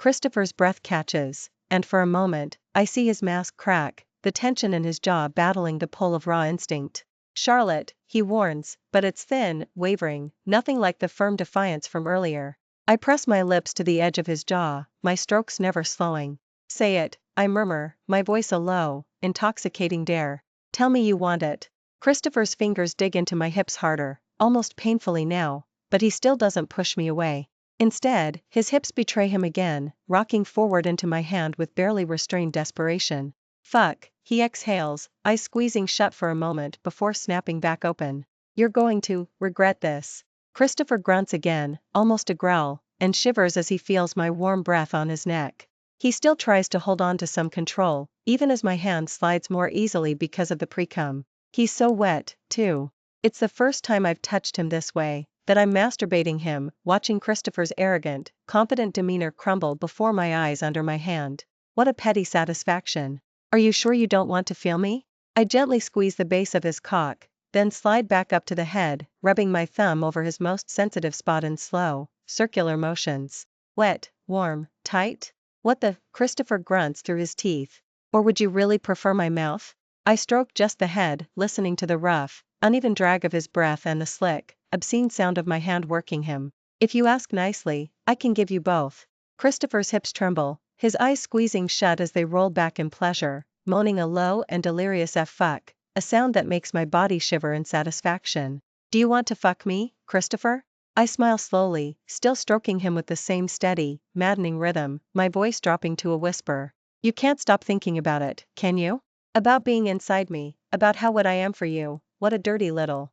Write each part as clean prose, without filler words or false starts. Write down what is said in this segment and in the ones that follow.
Christopher's breath catches, and for a moment, I see his mask crack, the tension in his jaw battling the pull of raw instinct. Charlotte, he warns, but it's thin, wavering, nothing like the firm defiance from earlier. I press my lips to the edge of his jaw, my strokes never slowing. Say it, I murmur, my voice a low, intoxicating dare. Tell me you want it. Christopher's fingers dig into my hips harder, almost painfully now, but he still doesn't push me away. Instead, his hips betray him again, rocking forward into my hand with barely restrained desperation. Fuck, he exhales, eyes squeezing shut for a moment before snapping back open. You're going to regret this. Christopher grunts again, almost a growl, and shivers as he feels my warm breath on his neck. He still tries to hold on to some control, even as my hand slides more easily because of the pre-cum. He's so wet, too. It's the first time I've touched him this way, that I'm masturbating him, watching Christopher's arrogant, confident demeanor crumble before my eyes under my hand. What a petty satisfaction. Are you sure you don't want to feel me? I gently squeeze the base of his cock, then slide back up to the head, rubbing my thumb over his most sensitive spot in slow, circular motions. Wet, warm, tight? What the? Christopher grunts through his teeth. Or would you really prefer my mouth? I stroke just the head, listening to the rough, uneven drag of his breath and the slick, obscene sound of my hand working him. If you ask nicely, I can give you both. Christopher's hips tremble, his eyes squeezing shut as they roll back in pleasure, moaning a low and delirious F-fuck, a sound that makes my body shiver in satisfaction. Do you want to fuck me, Christopher? I smile slowly, still stroking him with the same steady, maddening rhythm, my voice dropping to a whisper. You can't stop thinking about it, can you? About being inside me, about how what I am for you, what a dirty little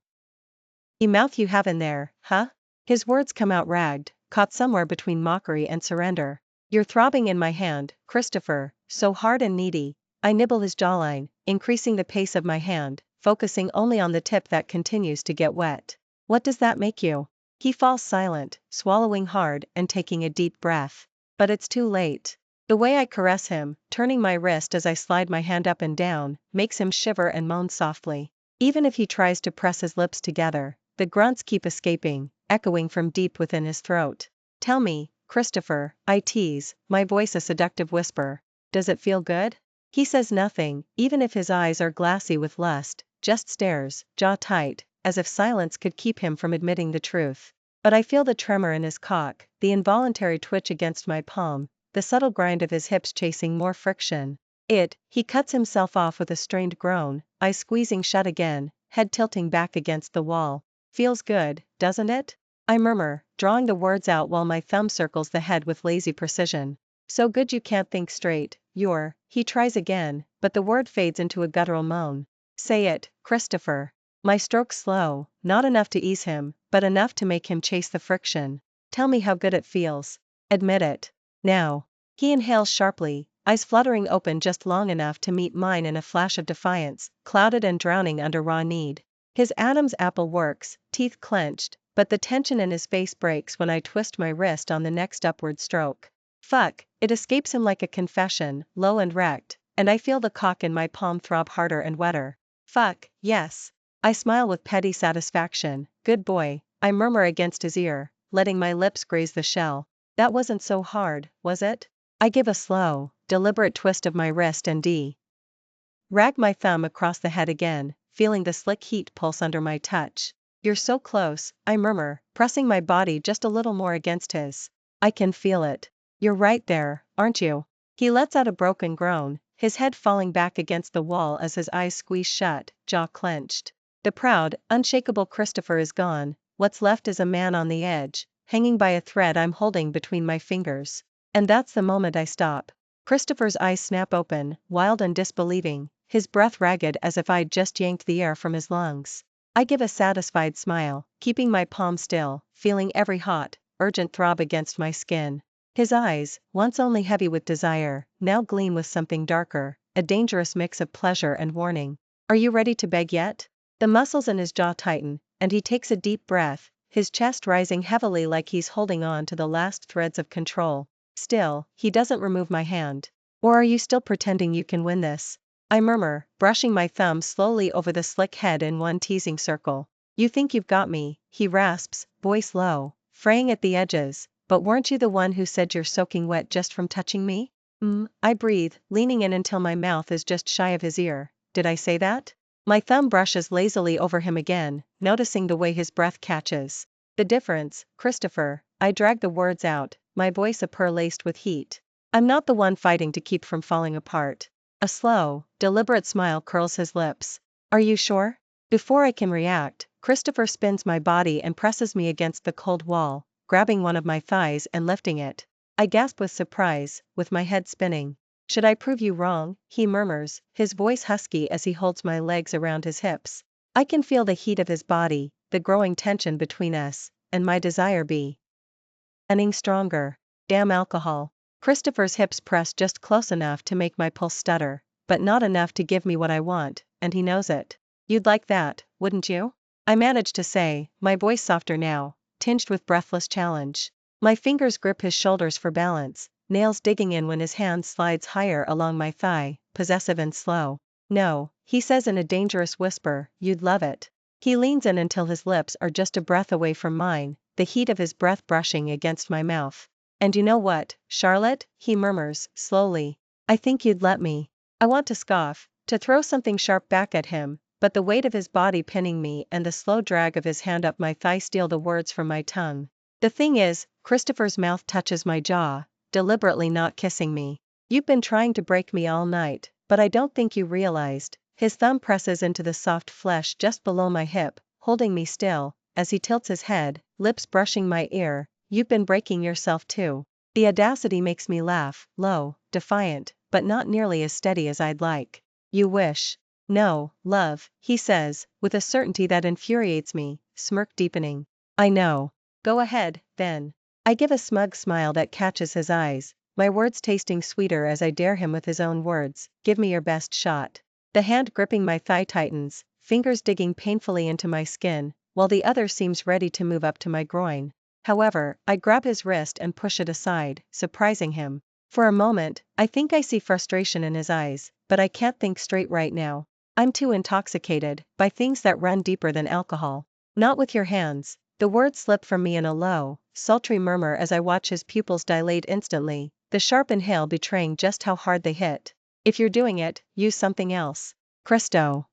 mouth you have in there, huh? His words come out ragged, caught somewhere between mockery and surrender. You're throbbing in my hand, Christopher, so hard and needy. I nibble his jawline, increasing the pace of my hand, focusing only on the tip that continues to get wet. What does that make you? He falls silent, swallowing hard and taking a deep breath. But it's too late. The way I caress him, turning my wrist as I slide my hand up and down, makes him shiver and moan softly. Even if he tries to press his lips together, the grunts keep escaping, echoing from deep within his throat. Tell me, Christopher, I tease, my voice a seductive whisper. Does it feel good? He says nothing, even if his eyes are glassy with lust, just stares, jaw tight, as if silence could keep him from admitting the truth. But I feel the tremor in his cock, the involuntary twitch against my palm, the subtle grind of his hips chasing more friction. He cuts himself off with a strained groan, eyes squeezing shut again, head tilting back against the wall. Feels good, doesn't it? I murmur, drawing the words out while my thumb circles the head with lazy precision. So good you can't think straight, he tries again, but the word fades into a guttural moan. Say it, Christopher. My strokes slow, not enough to ease him, but enough to make him chase the friction. Tell me how good it feels. Admit it. Now. He inhales sharply, eyes fluttering open just long enough to meet mine in a flash of defiance, clouded and drowning under raw need. His Adam's apple works, teeth clenched, but the tension in his face breaks when I twist my wrist on the next upward stroke. Fuck, it escapes him like a confession, low and wrecked, and I feel the cock in my palm throb harder and wetter. Fuck, yes. I smile with petty satisfaction. Good boy, I murmur against his ear, letting my lips graze the shell. That wasn't so hard, was it? I give a slow, deliberate twist of my wrist and rag my thumb across the head again, feeling the slick heat pulse under my touch. You're so close, I murmur, pressing my body just a little more against his. I can feel it. You're right there, aren't you? He lets out a broken groan, his head falling back against the wall as his eyes squeeze shut, jaw clenched. The proud, unshakable Christopher is gone, what's left is a man on the edge, hanging by a thread I'm holding between my fingers. And that's the moment I stop. Christopher's eyes snap open, wild and disbelieving, his breath ragged as if I'd just yanked the air from his lungs. I give a satisfied smile, keeping my palm still, feeling every hot, urgent throb against my skin. His eyes, once only heavy with desire, now gleam with something darker, a dangerous mix of pleasure and warning. Are you ready to beg yet? The muscles in his jaw tighten, and he takes a deep breath, his chest rising heavily like he's holding on to the last threads of control. Still, he doesn't remove my hand. Or are you still pretending you can win this? I murmur, brushing my thumb slowly over the slick head in one teasing circle. You think you've got me, he rasps, voice low, fraying at the edges, but weren't you the one who said you're soaking wet just from touching me? I breathe, leaning in until my mouth is just shy of his ear. Did I say that? My thumb brushes lazily over him again, noticing the way his breath catches. The difference, Christopher, I drag the words out, my voice a purr laced with heat. I'm not the one fighting to keep from falling apart. A slow, deliberate smile curls his lips. Are you sure? Before I can react, Christopher spins my body and presses me against the cold wall, grabbing one of my thighs and lifting it. I gasp with surprise, with my head spinning. Should I prove you wrong? He murmurs, his voice husky as he holds my legs around his hips. I can feel the heat of his body, the growing tension between us, and my desire becoming stronger. Damn alcohol. Christopher's hips press just close enough to make my pulse stutter, but not enough to give me what I want, and he knows it. You'd like that, wouldn't you? I manage to say, my voice softer now, tinged with breathless challenge. My fingers grip his shoulders for balance, nails digging in when his hand slides higher along my thigh, possessive and slow. No, he says in a dangerous whisper, you'd love it. He leans in until his lips are just a breath away from mine, the heat of his breath brushing against my mouth. And you know what, Charlotte? He murmurs, slowly. I think you'd let me. I want to scoff, to throw something sharp back at him, but the weight of his body pinning me and the slow drag of his hand up my thigh steal the words from my tongue. The thing is, Christopher's mouth touches my jaw, deliberately not kissing me. You've been trying to break me all night, but I don't think you realized. His thumb presses into the soft flesh just below my hip, holding me still, as he tilts his head, lips brushing my ear. You've been breaking yourself too. The audacity makes me laugh, low, defiant, but not nearly as steady as I'd like. You wish. No, love, he says, with a certainty that infuriates me, smirk deepening. I know. Go ahead, then. I give a smug smile that catches his eyes, my words tasting sweeter as I dare him with his own words, give me your best shot. The hand gripping my thigh tightens, fingers digging painfully into my skin, while the other seems ready to move up to my groin. However, I grab his wrist and push it aside, surprising him. For a moment, I think I see frustration in his eyes, but I can't think straight right now. I'm too intoxicated by things that run deeper than alcohol. Not with your hands. The words slip from me in a low, sultry murmur as I watch his pupils dilate instantly, the sharp inhale betraying just how hard they hit. If you're doing it, use something else. Christo.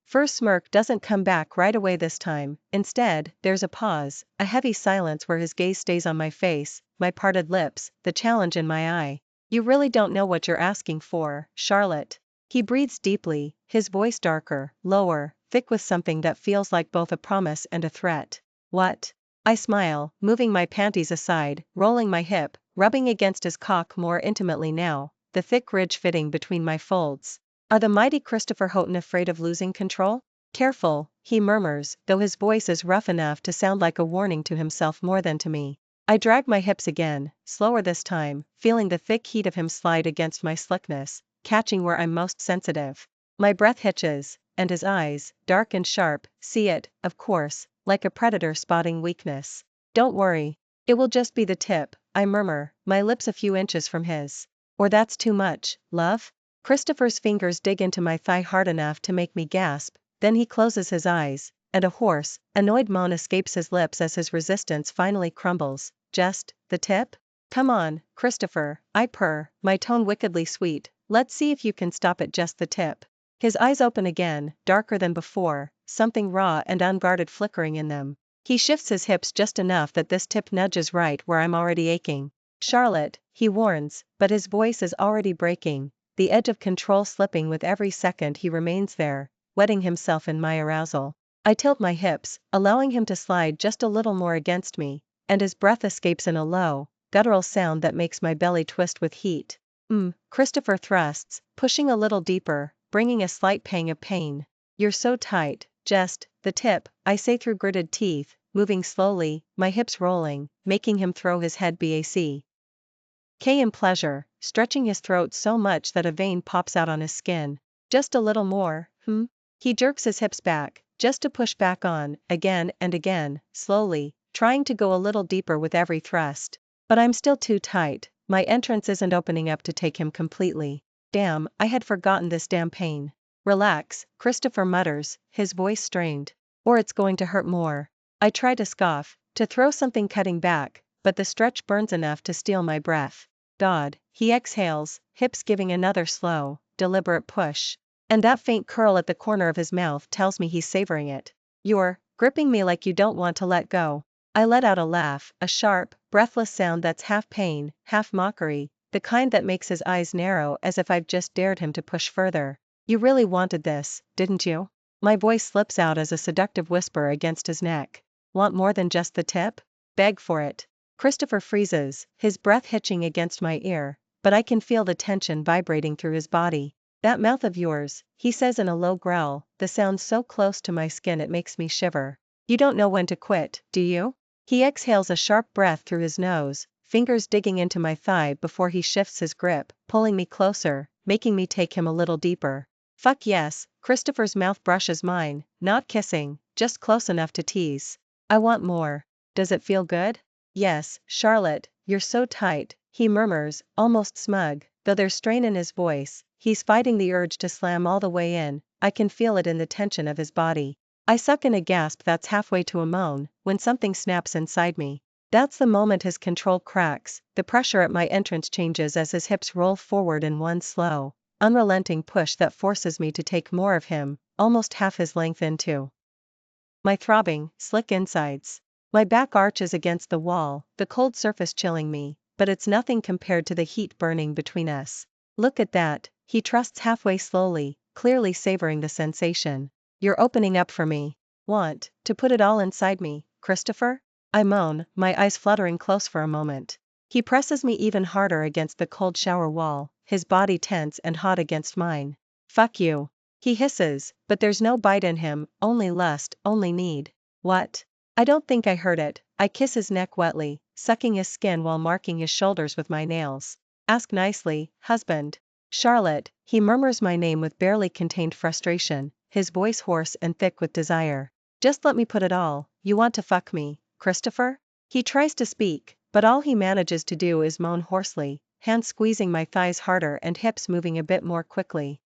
First smirk doesn't come back right away this time. Instead, there's a pause, a heavy silence where his gaze stays on my face, my parted lips, the challenge in my eye. You really don't know what you're asking for, Charlotte. He breathes deeply, his voice darker, lower, thick with something that feels like both a promise and a threat. What? I smile, moving my panties aside, rolling my hip, rubbing against his cock more intimately now, the thick ridge fitting between my folds. Are the mighty Christopher Houghton afraid of losing control? Careful, he murmurs, though his voice is rough enough to sound like a warning to himself more than to me. I drag my hips again, slower this time, feeling the thick heat of him slide against my slickness, catching where I'm most sensitive. My breath hitches, and his eyes, dark and sharp, see it, of course, like a predator spotting weakness. Don't worry. It will just be the tip, I murmur, my lips a few inches from his. Or that's too much, love? Christopher's fingers dig into my thigh hard enough to make me gasp, then he closes his eyes, and a hoarse, annoyed moan escapes his lips as his resistance finally crumbles. Just the tip? Come on, Christopher, I purr, my tone wickedly sweet, let's see if you can stop at just the tip. His eyes open again, darker than before, something raw and unguarded flickering in them. He shifts his hips just enough that this tip nudges right where I'm already aching. Charlotte, he warns, but his voice is already breaking, the edge of control slipping with every second he remains there, wetting himself in my arousal. I tilt my hips, allowing him to slide just a little more against me, and his breath escapes in a low, guttural sound that makes my belly twist with heat. Christopher thrusts, pushing a little deeper, bringing a slight pang of pain. You're so tight, just the tip, I say through gritted teeth, moving slowly, my hips rolling, making him throw his head back. In pleasure, stretching his throat so much that a vein pops out on his skin. Just a little more, He jerks his hips back, just to push back on, again and again, slowly, trying to go a little deeper with every thrust. But I'm still too tight, my entrance isn't opening up to take him completely. Damn, I had forgotten this damn pain. Relax, Christopher mutters, his voice strained. Or it's going to hurt more. I try to scoff, to throw something cutting back, but the stretch burns enough to steal my breath. God, he exhales, hips giving another slow, deliberate push. And that faint curl at the corner of his mouth tells me he's savoring it. You're gripping me like you don't want to let go. I let out a laugh, a sharp, breathless sound that's half pain, half mockery, the kind that makes his eyes narrow as if I've just dared him to push further. You really wanted this, didn't you? My voice slips out as a seductive whisper against his neck. Want more than just the tip? Beg for it. Christopher freezes, his breath hitching against my ear, but I can feel the tension vibrating through his body. That mouth of yours, he says in a low growl, the sound so close to my skin it makes me shiver. You don't know when to quit, do you? He exhales a sharp breath through his nose, fingers digging into my thigh before he shifts his grip, pulling me closer, making me take him a little deeper. Fuck yes, Christopher's mouth brushes mine, not kissing, just close enough to tease. I want more. Does it feel good? Yes, Charlotte, you're so tight, he murmurs, almost smug, though there's strain in his voice. He's fighting the urge to slam all the way in, I can feel it in the tension of his body. I suck in a gasp that's halfway to a moan, when something snaps inside me. That's the moment his control cracks, the pressure at my entrance changes as his hips roll forward in one slow, unrelenting push that forces me to take more of him, almost half his length into my throbbing, slick insides. My back arches against the wall, the cold surface chilling me, but it's nothing compared to the heat burning between us. Look at that, he trusts halfway slowly, clearly savoring the sensation. You're opening up for me. Want to put it all inside me, Christopher? I moan, my eyes fluttering close for a moment. He presses me even harder against the cold shower wall, his body tense and hot against mine. Fuck you. He hisses, but there's no bite in him, only lust, only need. What? I don't think I heard it. I kiss his neck wetly, sucking his skin while marking his shoulders with my nails. Ask nicely, husband. Charlotte, he murmurs my name with barely contained frustration, his voice hoarse and thick with desire. Just let me put it all. You want to fuck me, Christopher? He tries to speak, but all he manages to do is moan hoarsely, hands squeezing my thighs harder and hips moving a bit more quickly.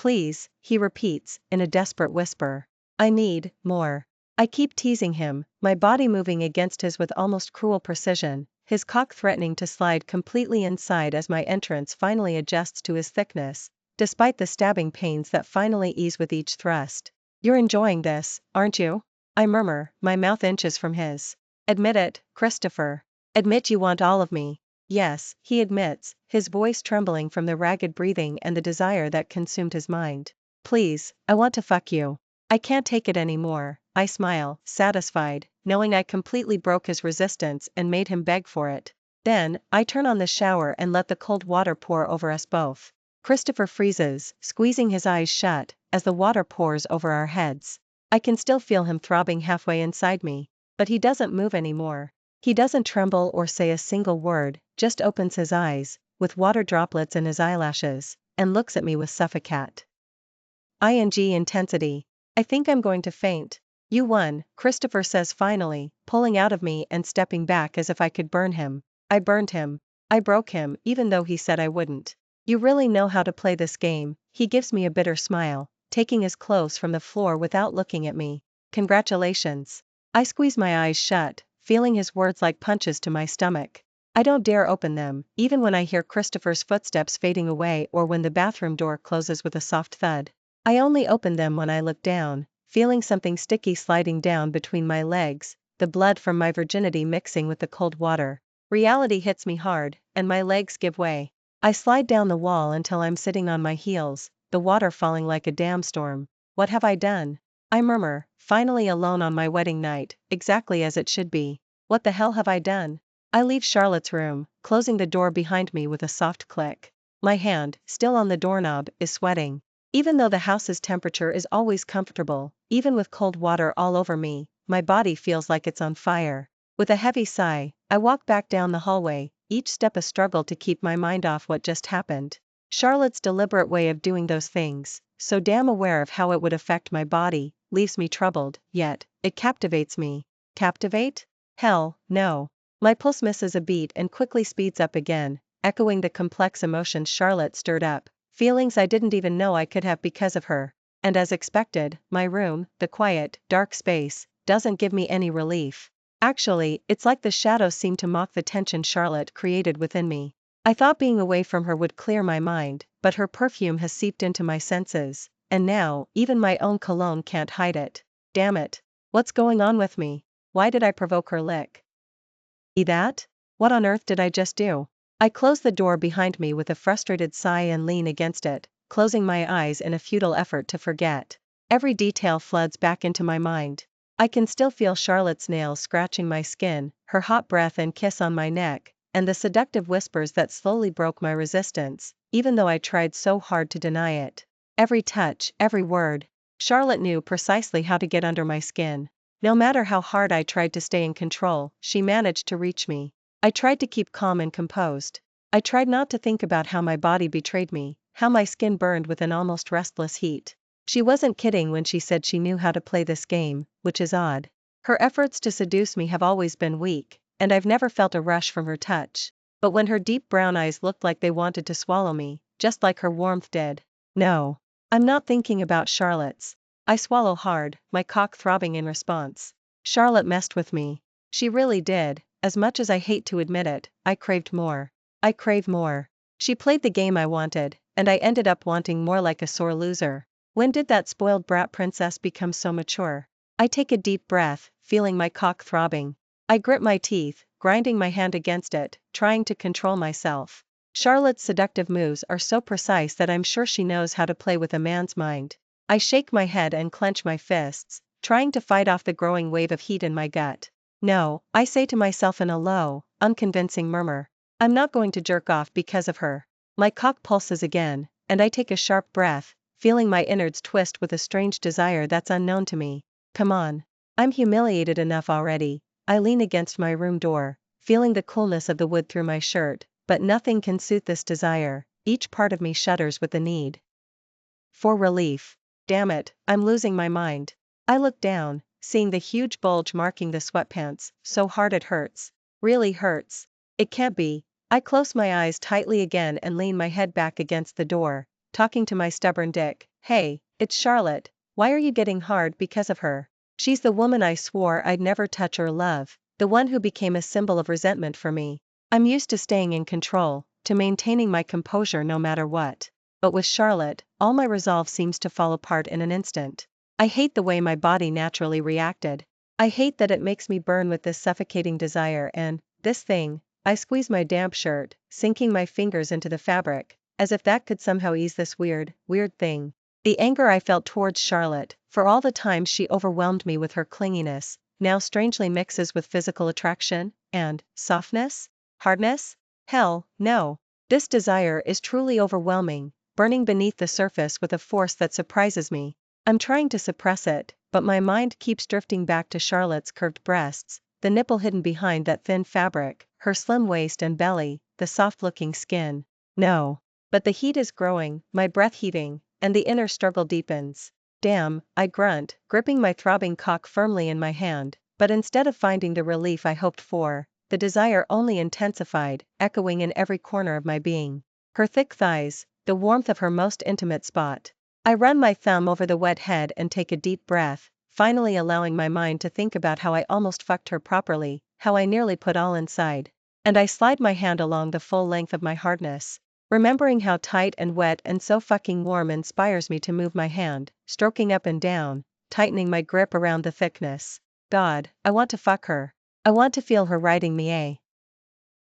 Please, he repeats, in a desperate whisper. I need more. I keep teasing him, my body moving against his with almost cruel precision, his cock threatening to slide completely inside as my entrance finally adjusts to his thickness, despite the stabbing pains that finally ease with each thrust. You're enjoying this, aren't you? I murmur, my mouth inches from his. Admit it, Christopher. Admit you want all of me. Yes, he admits, his voice trembling from the ragged breathing and the desire that consumed his mind. Please, I want to fuck you. I can't take it anymore. I smile, satisfied, knowing I completely broke his resistance and made him beg for it. Then, I turn on the shower and let the cold water pour over us both. Christopher freezes, squeezing his eyes shut, as the water pours over our heads. I can still feel him throbbing halfway inside me, but he doesn't move anymore. He doesn't tremble or say a single word, just opens his eyes, with water droplets in his eyelashes, and looks at me with suffocate intensity. I think I'm going to faint. You won, Christopher says finally, pulling out of me and stepping back as if I could burn him. I burned him. I broke him, even though he said I wouldn't. You really know how to play this game. He gives me a bitter smile, taking his clothes from the floor without looking at me. Congratulations. I squeeze my eyes shut, feeling his words like punches to my stomach. I don't dare open them, even when I hear Christopher's footsteps fading away or when the bathroom door closes with a soft thud. I only open them when I look down, feeling something sticky sliding down between my legs, the blood from my virginity mixing with the cold water. Reality hits me hard, and my legs give way. I slide down the wall until I'm sitting on my heels, the water falling like a dam storm. What have I done? I murmur, finally alone on my wedding night, exactly as it should be. What the hell have I done? I leave Charlotte's room, closing the door behind me with a soft click. My hand, still on the doorknob, is sweating. Even though the house's temperature is always comfortable, even with cold water all over me, my body feels like it's on fire. With a heavy sigh, I walk back down the hallway, each step a struggle to keep my mind off what just happened. Charlotte's deliberate way of doing those things, so damn aware of how it would affect my body, leaves me troubled, yet, it captivates me. Captivate? Hell, no. My pulse misses a beat and quickly speeds up again, echoing the complex emotions Charlotte stirred up. Feelings I didn't even know I could have because of her. And as expected, my room, the quiet, dark space, doesn't give me any relief. Actually, it's like the shadows seem to mock the tension Charlotte created within me. I thought being away from her would clear my mind, but her perfume has seeped into my senses, and now, even my own cologne can't hide it. Damn it. What's going on with me? Why did I provoke her lick? That? What on earth did I just do? I close the door behind me with a frustrated sigh and lean against it, closing my eyes in a futile effort to forget. Every detail floods back into my mind. I can still feel Charlotte's nails scratching my skin, her hot breath and kiss on my neck, and the seductive whispers that slowly broke my resistance, even though I tried so hard to deny it. Every touch, every word. Charlotte knew precisely how to get under my skin. No matter how hard I tried to stay in control, she managed to reach me. I tried to keep calm and composed. I tried not to think about how my body betrayed me, how my skin burned with an almost restless heat. She wasn't kidding when she said she knew how to play this game, which is odd. Her efforts to seduce me have always been weak, and I've never felt a rush from her touch. But when her deep brown eyes looked like they wanted to swallow me, just like her warmth did. No. I'm not thinking about Charlotte's. I swallow hard, my cock throbbing in response. Charlotte messed with me. She really did. As much as I hate to admit it, I craved more. I crave more. She played the game I wanted, and I ended up wanting more like a sore loser. When did that spoiled brat princess become so mature? I take a deep breath, feeling my cock throbbing. I grit my teeth, grinding my hand against it, trying to control myself. Charlotte's seductive moves are so precise that I'm sure she knows how to play with a man's mind. I shake my head and clench my fists, trying to fight off the growing wave of heat in my gut. No, I say to myself in a low, unconvincing murmur. I'm not going to jerk off because of her. My cock pulses again, and I take a sharp breath, feeling my innards twist with a strange desire that's unknown to me. Come on. I'm humiliated enough already. I lean against my room door, feeling the coolness of the wood through my shirt, but nothing can soothe this desire. Each part of me shudders with the need for relief. Damn it, I'm losing my mind. I look down, seeing the huge bulge marking the sweatpants, so hard it hurts. Really hurts. It can't be. I close my eyes tightly again and lean my head back against the door, talking to my stubborn dick. Hey, it's Charlotte. Why are you getting hard because of her? She's the woman I swore I'd never touch or love, the one who became a symbol of resentment for me. I'm used to staying in control, to maintaining my composure no matter what. But with Charlotte, all my resolve seems to fall apart in an instant. I hate the way my body naturally reacted. I hate that it makes me burn with this suffocating desire and, this thing, I squeeze my damp shirt, sinking my fingers into the fabric, as if that could somehow ease this weird thing. The anger I felt towards Charlotte, for all the time she overwhelmed me with her clinginess, now strangely mixes with physical attraction, and, softness? Hardness? Hell, no. This desire is truly overwhelming, burning beneath the surface with a force that surprises me. I'm trying to suppress it, but my mind keeps drifting back to Charlotte's curved breasts, the nipple hidden behind that thin fabric, her slim waist and belly, the soft-looking skin. No. But the heat is growing, my breath heaving, and the inner struggle deepens. Damn, I grunt, gripping my throbbing cock firmly in my hand, but instead of finding the relief I hoped for, the desire only intensified, echoing in every corner of my being. Her thick thighs, the warmth of her most intimate spot. I run my thumb over the wet head and take a deep breath, finally allowing my mind to think about how I almost fucked her properly, how I nearly put all inside. And I slide my hand along the full length of my hardness. Remembering how tight and wet and so fucking warm inspires me to move my hand, stroking up and down, tightening my grip around the thickness. God, I want to fuck her. I want to feel her riding me.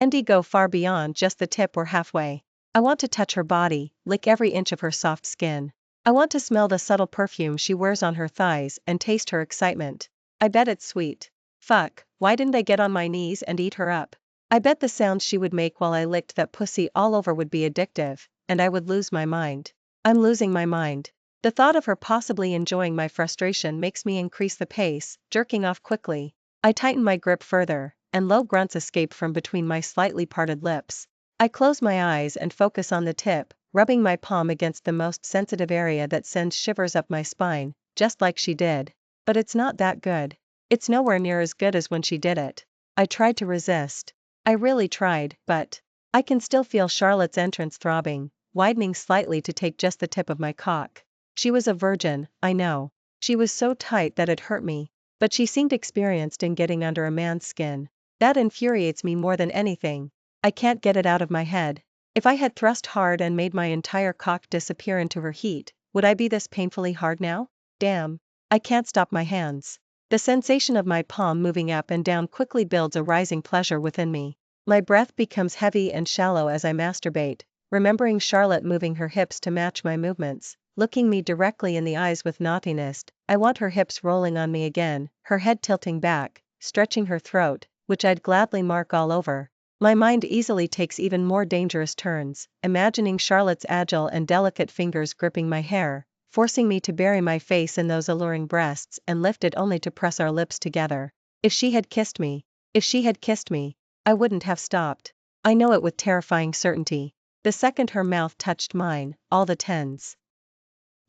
And go far beyond just the tip or halfway. I want to touch her body, lick every inch of her soft skin. I want to smell the subtle perfume she wears on her thighs and taste her excitement. I bet it's sweet. Fuck, why didn't I get on my knees and eat her up? I bet the sounds she would make while I licked that pussy all over would be addictive, and I would lose my mind. I'm losing my mind. The thought of her possibly enjoying my frustration makes me increase the pace, jerking off quickly. I tighten my grip further, and low grunts escape from between my slightly parted lips. I close my eyes and focus on the tip, rubbing my palm against the most sensitive area that sends shivers up my spine, just like she did. But it's not that good. It's nowhere near as good as when she did it. I tried to resist. I really tried, but I can still feel Charlotte's entrance throbbing, widening slightly to take just the tip of my cock. She was a virgin, I know. She was so tight that it hurt me. but she seemed experienced in getting under a man's skin. That infuriates me more than anything. I can't get it out of my head. If I had thrust hard and made my entire cock disappear into her heat, would I be this painfully hard now? Damn. I can't stop my hands. The sensation of my palm moving up and down quickly builds a rising pleasure within me. My breath becomes heavy and shallow as I masturbate, remembering Charlotte moving her hips to match my movements, looking me directly in the eyes with naughtiness. I want her hips rolling on me again, her head tilting back, stretching her throat, which I'd gladly mark all over. My mind easily takes even more dangerous turns, imagining Charlotte's agile and delicate fingers gripping my hair, forcing me to bury my face in those alluring breasts and lift it only to press our lips together. If she had kissed me, I wouldn't have stopped. I know it with terrifying certainty. The second her mouth touched mine, all the tens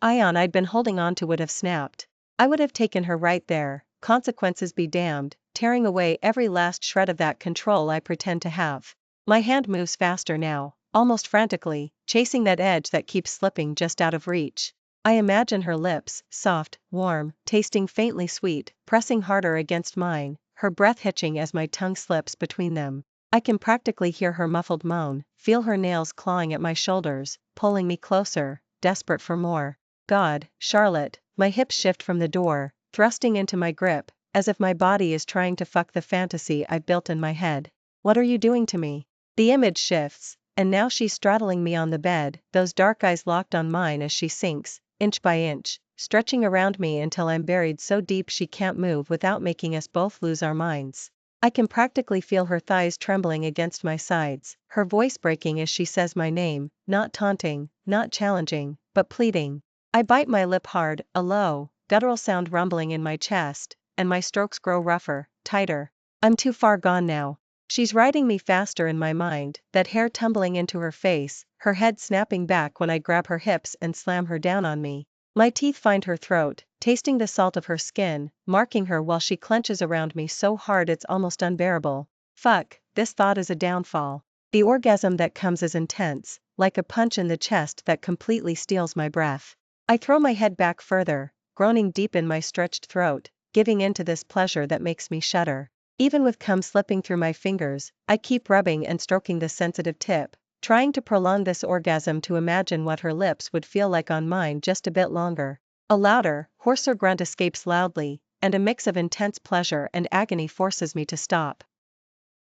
ion I'd been holding on to would have snapped. I would have taken her right there, consequences be damned, tearing away every last shred of that control I pretend to have. My hand moves faster now, almost frantically, chasing that edge that keeps slipping just out of reach. I imagine her lips, soft, warm, tasting faintly sweet, pressing harder against mine, her breath hitching as my tongue slips between them. I can practically hear her muffled moan, feel her nails clawing at my shoulders, pulling me closer, desperate for more. God, Charlotte, my hips shift from the door, thrusting into my grip, as if my body is trying to fuck the fantasy I've built in my head. What are you doing to me? The image shifts, and now she's straddling me on the bed, those dark eyes locked on mine as she sinks, inch by inch, stretching around me until I'm buried so deep she can't move without making us both lose our minds. I can practically feel her thighs trembling against my sides, her voice breaking as she says my name, not taunting, not challenging, but pleading. I bite my lip hard, a low, guttural sound rumbling in my chest, and my strokes grow rougher, tighter. I'm too far gone now. She's riding me faster in my mind, that hair tumbling into her face, her head snapping back when I grab her hips and slam her down on me. My teeth find her throat, tasting the salt of her skin, marking her while she clenches around me so hard it's almost unbearable. Fuck, this thought is a downfall. The orgasm that comes is intense, like a punch in the chest that completely steals my breath. I throw my head back further, groaning deep in my stretched throat, giving in to this pleasure that makes me shudder. Even with cum slipping through my fingers, I keep rubbing and stroking the sensitive tip, trying to prolong this orgasm to imagine what her lips would feel like on mine just a bit longer. A louder, hoarser grunt escapes loudly, and a mix of intense pleasure and agony forces me to stop,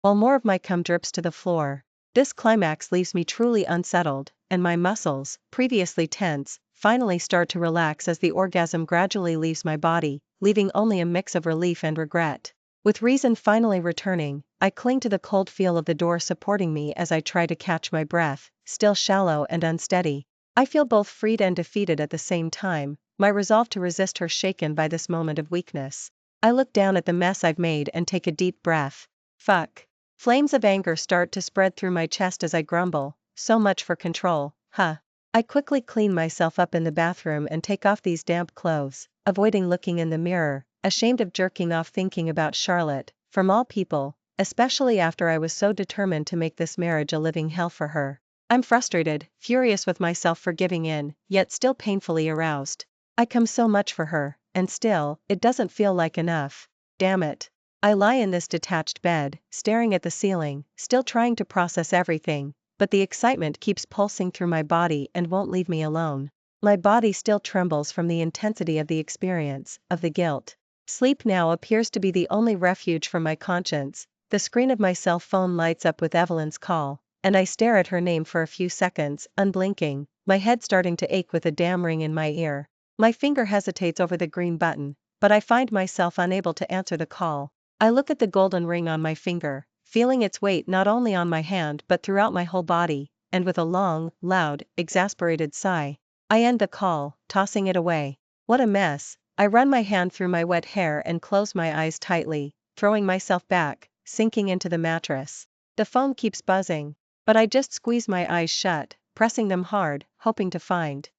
while more of my cum drips to the floor. This climax leaves me truly unsettled, and my muscles, previously tense, finally start to relax as the orgasm gradually leaves my body, leaving only a mix of relief and regret. With reason finally returning, I cling to the cold feel of the door supporting me as I try to catch my breath, still shallow and unsteady. I feel both freed and defeated at the same time, my resolve to resist her shaken by this moment of weakness. I look down at the mess I've made and take a deep breath. Fuck. Flames of anger start to spread through my chest as I grumble, so much for control, huh? I quickly clean myself up in the bathroom and take off these damp clothes, avoiding looking in the mirror, ashamed of jerking off thinking about Charlotte, from all people, especially after I was so determined to make this marriage a living hell for her. I'm frustrated, furious with myself for giving in, yet still painfully aroused. I come so much for her, and still, it doesn't feel like enough. Damn it. I lie in this detached bed, staring at the ceiling, still trying to process everything, but the excitement keeps pulsing through my body and won't leave me alone. My body still trembles from the intensity of the experience, of the guilt. Sleep now appears to be the only refuge from my conscience. The screen of my cell phone lights up with Evelyn's call, and I stare at her name for a few seconds, unblinking, my head starting to ache with a damn ring in my ear. My finger hesitates over the green button, but I find myself unable to answer the call. I look at the golden ring on my finger, feeling its weight not only on my hand but throughout my whole body, and with a long, loud, exasperated sigh, I end the call, tossing it away. What a mess. I run my hand through my wet hair and close my eyes tightly, throwing myself back, sinking into the mattress. The phone keeps buzzing, but I just squeeze my eyes shut, pressing them hard, hoping to find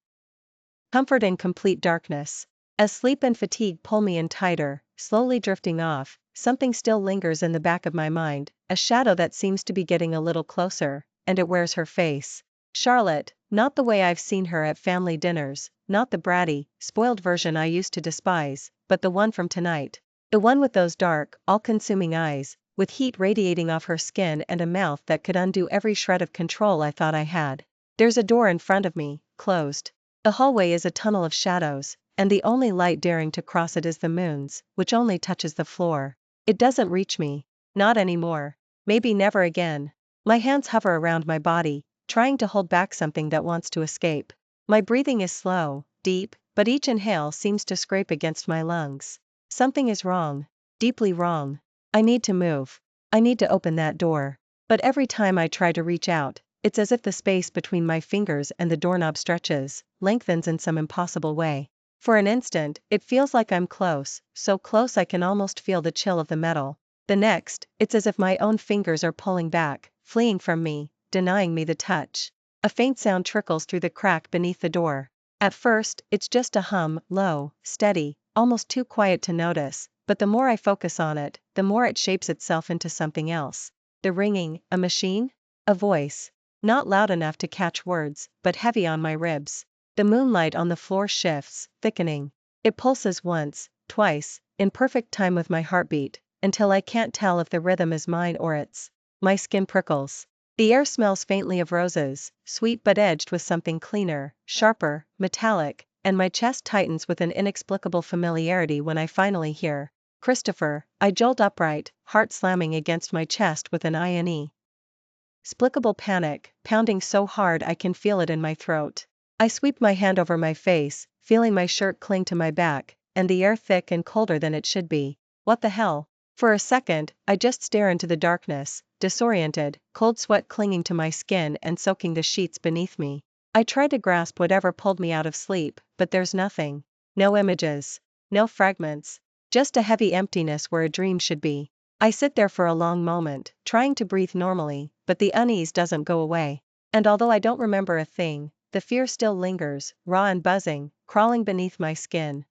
comfort in complete darkness. As sleep and fatigue pull me in tighter, slowly drifting off, something still lingers in the back of my mind, a shadow that seems to be getting a little closer, and it wears her face. Charlotte, not the way I've seen her at family dinners, not the bratty, spoiled version I used to despise, but the one from tonight. The one with those dark, all-consuming eyes, with heat radiating off her skin and a mouth that could undo every shred of control I thought I had. There's a door in front of me, closed. The hallway is a tunnel of shadows, and the only light daring to cross it is the moon's, which only touches the floor. It doesn't reach me. Not anymore. Maybe never again. My hands hover around my body, trying to hold back something that wants to escape. My breathing is slow, deep, but each inhale seems to scrape against my lungs. Something is wrong. Deeply wrong. I need to move. I need to open that door. But every time I try to reach out, it's as if the space between my fingers and the doorknob stretches, lengthens in some impossible way. For an instant, it feels like I'm close, so close I can almost feel the chill of the metal. The next, it's as if my own fingers are pulling back, fleeing from me, denying me the touch. A faint sound trickles through the crack beneath the door. At first, it's just a hum, low, steady, almost too quiet to notice, but the more I focus on it, the more it shapes itself into something else. The ringing, a machine? A voice. Not loud enough to catch words, but heavy on my ribs. The moonlight on the floor shifts, thickening. It pulses once, twice, in perfect time with my heartbeat, until I can't tell if the rhythm is mine or its. My skin prickles. The air smells faintly of roses, sweet but edged with something cleaner, sharper, metallic, and my chest tightens with an inexplicable familiarity when I finally hear Christopher. I jolt upright, heart slamming against my chest with an inexplicable panic, pounding so hard I can feel it in my throat. I sweep my hand over my face, feeling my shirt cling to my back, and the air thick and colder than it should be. What the hell? For a second, I just stare into the darkness, disoriented, cold sweat clinging to my skin and soaking the sheets beneath me. I try to grasp whatever pulled me out of sleep, but there's nothing. No images. No fragments. Just a heavy emptiness where a dream should be. I sit there for a long moment, trying to breathe normally, but the unease doesn't go away. And although I don't remember a thing, the fear still lingers, raw and buzzing, crawling beneath my skin.